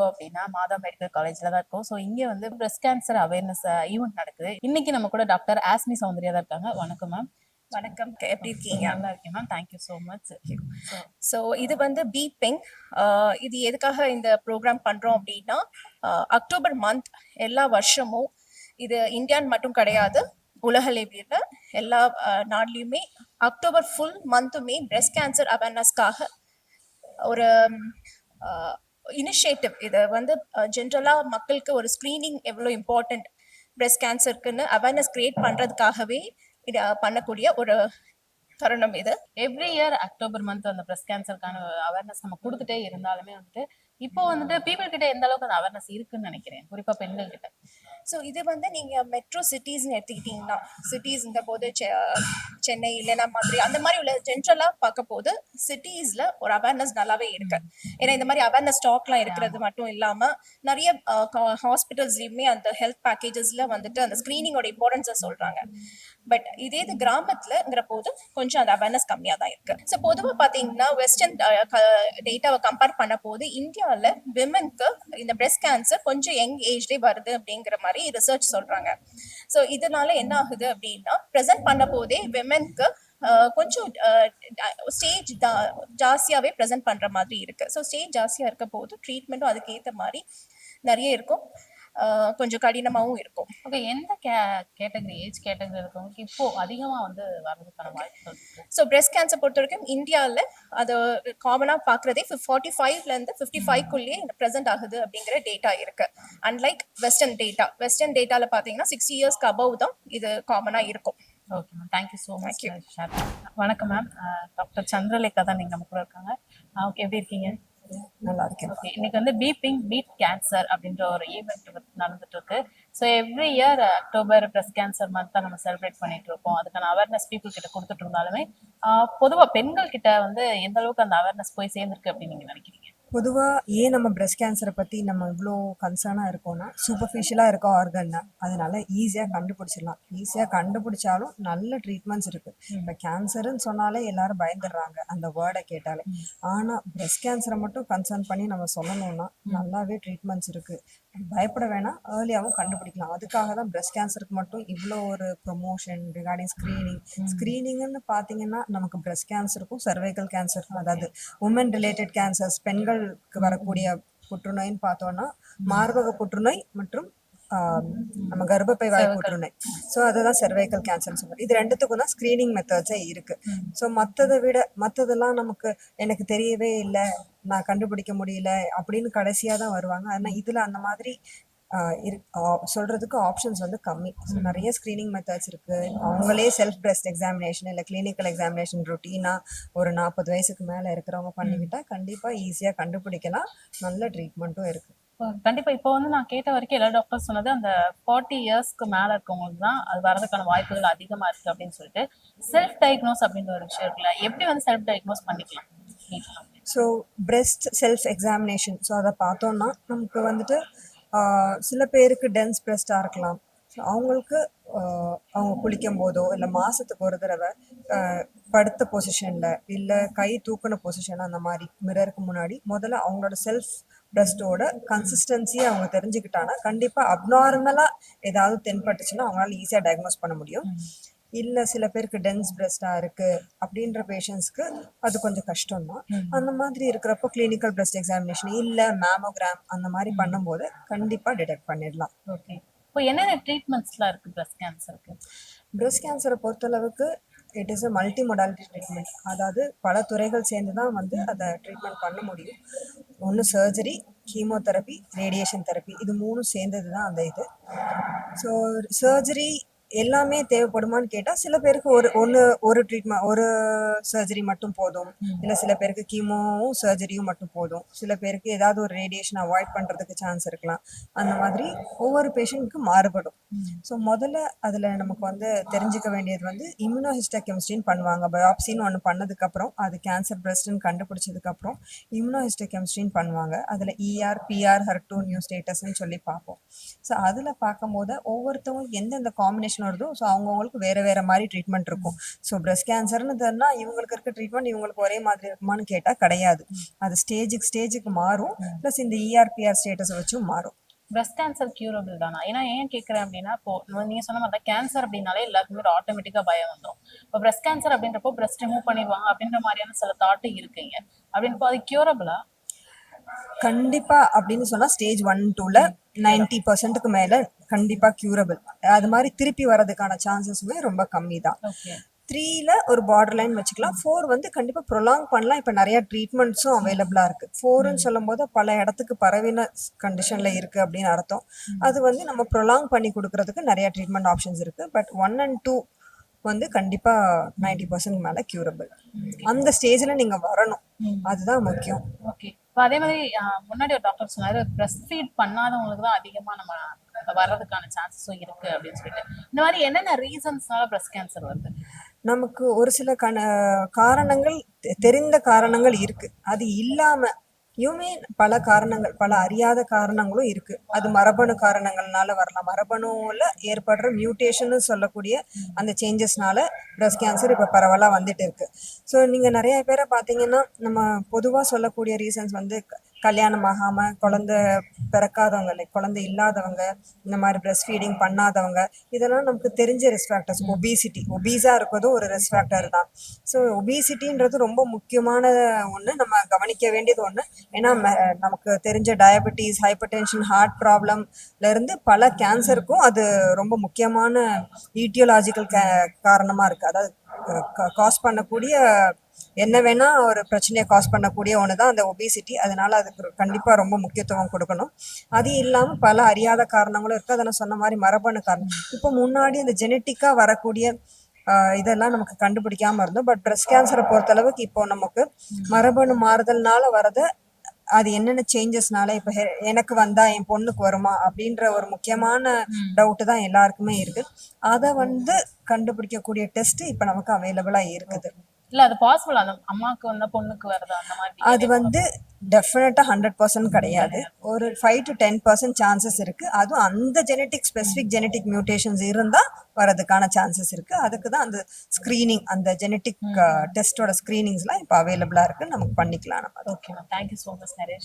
இருக்கோம் அப்படின்னா மாதா மெடிக்கல் காலேஜ்ல தான் இருக்கோம். ஸோ இங்க வந்து பிரஸ்ட் கேன்சர் அவேர்னஸ் ஈவெண்ட் நடக்குது. இன்னைக்கு நம்ம கூட டாக்டர் ஆஸ்மி சௌந்தர்யா தான் இருக்காங்க. வணக்கம் மேம். வணக்கம், எப்படி இருக்கீங்க? நல்லா இருக்கேன் ma'am. Thank you so much. So இது வந்து பீப்பிங். இது எதுக்காக இந்த ப்ரோக்ராம் பண்றோம் அப்படின்னா, அக்டோபர் மந்த் எல்லா வருஷமும், இது இந்தியான்னு மட்டும் கிடையாது, உலகளவில் எல்லா நாடுலையுமே அக்டோபர் ஃபுல் மந்த்துமே பிரஸ்ட் கேன்சர் அவேர்னஸ்க்காக ஒரு இனிஷியேட்டிவ். இதை வந்து ஜென்ரலாக மக்களுக்கு ஒரு ஸ்க்ரீனிங் எவ்வளோ இம்பார்ட்டண்ட் பிரஸ்ட் கேன்சருக்குன்னு அவேர்னஸ் கிரியேட் பண்ணுறதுக்காகவே இது பண்ணக்கூடிய ஒரு தருணம் இது. எவ்ரி இயர் அக்டோபர் மந்த் அந்த பிரஸ்ட் கேன்சருக்கான அவேர்னஸ் நம்ம கொடுத்துட்டே இருந்தாலுமே வந்துட்டு இப்போ வந்துட்டு பீப்புள் கிட்ட எந்த அளவுக்கு அந்த அவேர்னஸ் இருக்குன்னு நினைக்கிறேன், குறிப்பா பெண்கள் கிட்ட. ஸோ இது வந்து நீங்க மெட்ரோ சிட்டிஸ்ன்னு எடுத்துக்கிட்டீங்கன்னா, சிட்டிஸ்ன்ற போது சென்னை இல்லைன்னா மதுரை அந்த மாதிரி உள்ள ஜென்ரலா பார்க்க போது சிட்டிஸ்ல ஒரு அவேர்னஸ் நல்லாவே இருக்கு. ஏன்னா இந்த மாதிரி அவேர்னஸ் ஸ்டாக்லாம் இருக்கிறது மட்டும் இல்லாம நிறைய ஹாஸ்பிட்டல்ஸ்லயுமே அந்த ஹெல்த் பேக்கேஜஸ்ல வந்துட்டு அந்த ஸ்கிரீனிங்கோட இம்பார்ட்டன்ஸை சொல்றாங்க. பட் இதே இது கிராமத்துலங்கிற போது கொஞ்சம் அந்த அவேர்னஸ் கம்மியா தான் இருக்கு. ஸோ பொதுவாக பாத்தீங்கன்னா வெஸ்டர்ன் டேட்டாவை கம்பேர் பண்ண போது இந்தியாவில் விமனுக்கு இந்த பிரஸ்ட் கேன்சர் கொஞ்சம் யங் ஏஜ்லேயே வருது அப்படிங்கிற மாதிரி ரிசர்ச் சொல்றாங்க. ஸோ இதனால என்ன ஆகுது அப்படின்னா, ப்ரெசென்ட் பண்ண போதே விமனுக்கு கொஞ்சம் ஸ்டேஜ் ஜாஸ்தியாவே ப்ரெசென்ட் பண்ற மாதிரி இருக்கு. ஸோ ஸ்டேஜ் ஜாஸ்தியா இருக்க போது ட்ரீட்மெண்ட்டும் அதுக்கேற்ற மாதிரி நிறைய இருக்கும், கொஞ்சம் கடினமாகவும் இருக்கும். ஓகே, எந்த கேட்டகரி ஏஜ் கேட்டகரி இருக்கவங்களுக்கு இப்போ அதிகமா வந்து வர்றதுக்கான வாய்ப்புகள் இருக்கு? ஸோ பிரஸ்ட் கேன்சர் பொறுத்த வரைக்கும் இந்தியாவில் அது காமனாக பார்க்குறதே 45லேருந்து 55க்குள்ளேயே ப்ரெசென்ட் ஆகுது அப்படிங்கிற டேட்டா இருக்கு. அன்லைக் வெஸ்டர்ன் டேட்டாவில் பார்த்தீங்கன்னா 60 இயர்ஸ்க்கு அபவ் தான் இது காமனாக இருக்கும். Okay ma'am, thank you so much. வணக்கம் மேம். டாக்டர் சந்திரலேகா தான் நீங்க நம்ம கூட இருக்காங்க. ஓகே, எப்படி இருக்கீங்க? நல்லா இருக்கேன். ஓகே, இன்னைக்கு வந்து பீட் கேன்சர் அப்படின்ற ஒரு ஈவெண்ட் நடந்துட்டு இருக்கு. So every year October breast cancer month தான் நம்ம செலிப்ரேட் பண்ணிட்டு இருக்கோம். அதுக்கான அவேர்னஸ் பீப்புள் கிட்ட கொடுத்துட்டு இருந்தாலுமே பொதுவா பெண்கள் கிட்ட வந்து எந்த அளவுக்கு அந்த அவேர்னஸ் போய் சேர்ந்திருக்கு அப்படின்னு நீங்க நினைக்கிறீங்க? பொதுவாக ஏன் நம்ம பிரஸ்ட் கேன்சரை பற்றி நம்ம இவ்வளோ கன்சர்னாக இருக்கோம்னா, சூப்பர்ஃபிஷியலாக இருக்க ஆர்கன் தான். அதனால ஈஸியாக கண்டுபிடிச்சிடலாம். ஈஸியாக கண்டுபிடிச்சாலும் நல்ல ட்ரீட்மெண்ட்ஸ் இருக்குது. இப்போ கேன்சருன்னு சொன்னாலே எல்லாரும் பயந்துடுறாங்க அந்த வேர்டை கேட்டாலே. ஆனால் பிரஸ்ட் கேன்சரை மட்டும் கன்சர்ன் பண்ணி நம்ம சொல்லணும்னா நல்லாவே ட்ரீட்மெண்ட்ஸ் இருக்குது. பயப்பட வேணாம், ஏர்லியாகவும் கண்டுபிடிக்கலாம். அதுக்காக தான் பிரஸ்ட் கேன்சருக்கு மட்டும் இவ்வளோ ஒரு ப்ரொமோஷன் ரிகார்டிங் ஸ்க்ரீனிங்னு பார்த்தீங்கன்னா, நமக்கு பிரஸ்ட் கேன்சருக்கும் சர்வைக்கல் கேன்சர், அதாவது உமன் ரிலேட்டட் கேன்சர்ஸ், பெண்களுக்கு வரக்கூடிய புற்றுநோயின்னு பார்த்தோன்னா மார்பக புற்றுநோய் மற்றும் நம்ம கர்ப்பப்பை வாய் புற்றுநோய். ஸோ அதுதான் செர்வைக்கல் கேன்சர்னு சொல்லுவோம். இது ரெண்டுத்துக்கும் தான் ஸ்க்ரீனிங் மெத்தட்ஸே இருக்கு. ஸோ மற்றதெல்லாம் நமக்கு எனக்கு தெரியவே இல்லை, நான் கண்டுபிடிக்க முடியல அப்படின்னு கடைசியாக தான் வருவாங்க. ஆனால் இதில் அந்த மாதிரி சொல்றதுக்கு ஆப்ஷன்ஸ் வந்து கம்மி. ஸோ நிறைய ஸ்க்ரீனிங் மெத்தட்ஸ் இருக்கு. அவங்களே செல்ஃப் பிரஸ்ட் எக்ஸாமினேஷன் இல்லை கிளினிக்கல் எக்ஸாமினேஷன் ரொட்டீனா ஒரு 40 வயசுக்கு மேலே இருக்கிறவங்க பண்ணிக்கிட்டா கண்டிப்பாக ஈஸியாக கண்டுபிடிக்கலாம். நல்ல ட்ரீட்மெண்ட்டும் இருக்கு. கண்டிப்பா. இப்போ வந்து நான் கேட்ட வரைக்கும் எல்லா டாக்டர் சொன்னது அந்த 40 இயர்ஸ்க்கு மேல இருக்கவங்களுக்கு தான் அது வரதுக்கான வாய்ப்புகள் அதிகமா இருக்கு அப்படின்னு சொல்லிட்டு. செல்ஃப் டயக்னோஸ் அப்படின்ற ஒரு விஷயம் இருக்குல்ல, எப்படி வந்து செல்ஃப் டயக்னோஸ் பண்ணிக்கலாம்? So breast self examination, so அதை பார்த்தோம்னா நமக்கு வந்துட்டு சில பேருக்கு டென்ஸ் பிரஸ்டாக இருக்கலாம். ஸோ அவங்களுக்கு அவங்க குளிக்கும் போதோ இல்லை மாதத்துக்கு ஒரு தடவை படுத்த பொசிஷனில் இல்லை கை தூக்கின பொசிஷன் அந்த மாதிரி மிரருக்கு முன்னாடி முதல்ல அவங்களோட செல்ஃப் பிரஸ்டோட கன்சிஸ்டன்சியை அவங்க தெரிஞ்சுக்கிட்டாங்கன்னா கண்டிப்பாக அப்நார்மலாக ஏதாவது தென்பட்டுச்சுன்னா அவங்களால ஈஸியாக டயக்னோஸ் பண்ண முடியும். இல்லை சில பேருக்கு டென்ஸ் பிரஸ்டாக இருக்குது அப்படின்ற பேஷண்ட்ஸ்க்கு அது கொஞ்சம் கஷ்டம்தான். அந்த மாதிரி இருக்கிறப்போ கிளினிக்கல் பிரஸ்ட் எக்ஸாமினேஷன் இல்லை மேமோகிராம் அந்த மாதிரி பண்ணும்போது கண்டிப்பாக டிடெக்ட் பண்ணிடலாம். ஓகே, இப்போ என்னென்ன ட்ரீட்மெண்ட்ஸ்லாம் இருக்குது பிரஸ்ட் கேன்சருக்கு? பிரஸ்ட் கேன்சரை பொறுத்தளவுக்கு it is a multi modality treatment. அதாவது பல துறைகள் சேர்ந்து தான் வந்து அதை ட்ரீட்மெண்ட் பண்ண முடியும். ஒன்று சர்ஜரி, கீமோதெரப்பி, ரேடியேஷன் தெரப்பி, இது மூணும் சேர்ந்தது தான் அந்த இது. ஸோ சர்ஜரி எல்லாமே தேவைப்படுமான்னு கேட்டால் சில பேருக்கு ஒரு ட்ரீட்மெண்ட் ஒரு சர்ஜரி மட்டும் போதும். இல்லை சில பேருக்கு கீமோவும் சர்ஜரியும் மட்டும் போதும். சில பேருக்கு ஏதாவது ஒரு ரேடியேஷன் அவாய்ட் பண்ணுறதுக்கு சான்ஸ் இருக்கலாம். அந்த மாதிரி ஒவ்வொரு பேஷண்ட்டுக்கு மாறுபடும். ஸோ முதல்ல அதில் நமக்கு வந்து தெரிஞ்சுக்க வேண்டியது வந்து இம்யூனோஹிஸ்டோகெமிஸ்ட்ரின்னு பண்ணுவாங்க. பயாப்சின்னு ஒன்று பண்ணதுக்கப்புறம் அது கேன்சர் பிரஸ்ட்ன்னு கண்டுபிடிச்சதுக்கப்புறம் இம்யூனோஹிஸ்டோகெமிஸ்ட்ரின்னு பண்ணுவாங்க. அதில் ER, PR, HER2 நியூ ஸ்டேட்டஸ்ன்னு சொல்லி பார்ப்போம். ஸோ அதில் பார்க்கும்போது ஒவ்வொருத்தவங்களுக்கு எந்தெந்த காம்பினேஷன் காம்ப்ளிகேஷன் வருதோ ஸோ அவங்கவுங்களுக்கு வேற வேற மாதிரி ட்ரீட்மெண்ட் இருக்கும். ஸோ பிரஸ்ட் கேன்சர்னு தெரினா இவங்களுக்கு இருக்க ட்ரீட்மெண்ட் இவங்களுக்கு ஒரே மாதிரி இருக்குமான்னு கேட்டால் கிடையாது. அது ஸ்டேஜுக்கு மாறும். ப்ளஸ் இந்த ERPR ஸ்டேட்டஸை வச்சும் மாறும். பிரஸ்ட் கேன்சர் கியூரபிள் தானா? ஏன்னா ஏன் கேட்குறேன் அப்படின்னா, இப்போ நீங்க சொன்ன மாதிரி தான் கேன்சர் அப்படின்னாலே எல்லாருக்குமே ஒரு ஆட்டோமேட்டிக்கா பயம் வந்துடும். இப்போ பிரஸ்ட் கேன்சர் அப்படின்றப்போ பிரஸ்ட் ரிமூவ் பண்ணிடுவாங்க அப்படின்ற மாதிரியான சில தாட்டு இருக்குங்க. அப்படின்றப்போ அது கியூரபிளா? கண்டிப்பா அப்படின்னு சொன்னா ஸ்டேஜ் 1, 2ல 90%க்கு மேல கண்டிப்பா கியூரபிள். அது மாதிரி திருப்பி வர்றதுக்கான சான்சஸுமே ரொம்ப கம்மி தான். ஓகே. 3ல ஒரு பார்டர் லைன் வச்சுக்கலாம். 4 வந்து கண்டிப்பா ப்ரொலாங் பண்ணலாம். இப்போ நிறைய ட்ரீட்மெண்ட்ஸும் அவைலபிளா இருக்கு. 4ன்னு சொல்லும் போது பல இடத்துக்கு பரவின கண்டிஷன்ல இருக்கு அப்படின்னு அர்த்தம். அது வந்து நம்ம ப்ரொலாங் பண்ணி கொடுக்கறதுக்கு நிறைய ட்ரீட்மெண்ட் ஆப்ஷன்ஸ் இருக்கு. பட் 1 and 2 வந்து கண்டிப்பா 90% மேல கியூரபிள். அந்த ஸ்டேஜ்ல நீங்க வரணும், அதுதான் முக்கியம். ஓகே. இப்போ அதே மாதிரி முன்னாடி ஒரு டாக்டர் சொன்னாரு பிரஸ்ட் ஃபீட் பண்ணாதவங்களுக்கு தான் அதிகமா நம்ம வர்றதுக்கான சான்சஸும் இருக்கு அப்படின்னு சொல்லிட்டு. இந்த மாதிரி என்னென்ன ரீசன்ஸ்னால பிரஸ்ட் கேன்சர் வருது? நமக்கு ஒரு சில காரணங்கள் தெரிந்த காரணங்கள் இருக்கு. அது இல்லாம பல காரணங்கள், பல அறியாத காரணங்களும் இருக்கு. அது மரபணு காரணங்கள்னால வரலாம். மரபணுல ஏற்படுற மியூட்டேஷன் சொல்லக்கூடிய அந்த சேஞ்சஸ்னால பிரஸ்ட் கேன்சர் இப்ப பரவலா வந்துட்டு இருக்கு. ஸோ நீங்க நிறைய பேரை பார்த்தீங்கன்னா நம்ம பொதுவா சொல்லக்கூடிய ரீசன்ஸ் வந்து கல்யாணம் ஆகாம குழந்தை பிறக்காதவங்க, லைக் குழந்தை இல்லாதவங்க, இந்த மாதிரி பிரஸ்ட் ஃபீடிங் பண்ணாதவங்க, இதெல்லாம் நமக்கு தெரிஞ்ச ரிஸ்க் ஃபேக்டர்ஸ். ஒபீஸா இருக்கிறதும் ஒரு ரிஸ்க் ஃபேக்டர் தான். ஸோ ஒபிசிட்டின்றது ரொம்ப முக்கியமான ஒன்று, நம்ம கவனிக்க வேண்டியது ஒன்று. ஏன்னா நமக்கு தெரிஞ்ச டயபெட்டிஸ், ஹைப்பர் டென்ஷன், ஹார்ட் ப்ராப்ளம்ல இருந்து பல கேன்சருக்கும் அது ரொம்ப முக்கியமான ஈட்டியோலாஜிக்கல் காரணமா இருக்கு. அதாவது காஸ் பண்ணக்கூடிய என்ன வேணா ஒரு பிரச்சனையை காஸ் பண்ணக்கூடிய ஒன்று தான் அந்த ஒபிசிட்டி. அதனால அதுக்கு கண்டிப்பாக ரொம்ப முக்கியத்துவம் கொடுக்கணும். அது இல்லாமல் பல அறியாத காரணங்களும் இருக்குது. அதை நான் சொன்ன மாதிரி மரபணு காரணம். இப்போ முன்னாடி அந்த ஜெனட்டிக்காக வரக்கூடிய இதெல்லாம் நமக்கு கண்டுபிடிக்காம இருந்தோம். பட் பிரஸ்ட் கேன்சரை பொறுத்தளவுக்கு இப்போ நமக்கு மரபணு மாறுதல்னால வரத அது என்னென்ன சேஞ்சஸ்னால இப்போ எனக்கு வந்தா என் பொண்ணுக்கு வருமா அப்படின்ற ஒரு முக்கியமான டவுட் தான் எல்லாருக்குமே இருக்கு. அதை வந்து கண்டுபிடிக்கக்கூடிய டெஸ்ட் இப்போ நமக்கு அவைலபிளா இருக்குது. இல்ல அது பாசிபிள், அந்த அம்மாக்கு வந்தா பொண்ணுக்கு வருது அந்த மாதிரி? அது வந்து டெஃபினட்டா 100% கிடையாது. ஒரு 5 to 10% சான்சஸ் இருக்கு. அதுவும் அந்த ஸ்பெசிபிக் ஜெனட்டிக் மியூட்டேஷன்ஸ் இருந்தா வரதுக்கான சான்சஸ் இருக்கு. அதுக்கு தான் அந்த ஸ்கிரீனிங், அந்த ஜெனட்டிக் டெஸ்டோட ஸ்கிரீனிங்ஸ்லாம் இப்போ அவைலபிளா இருக்கு. நமக்கு பண்ணிக்கலாம் நம்ம. Okay ma'am, thank you so much. நிறைய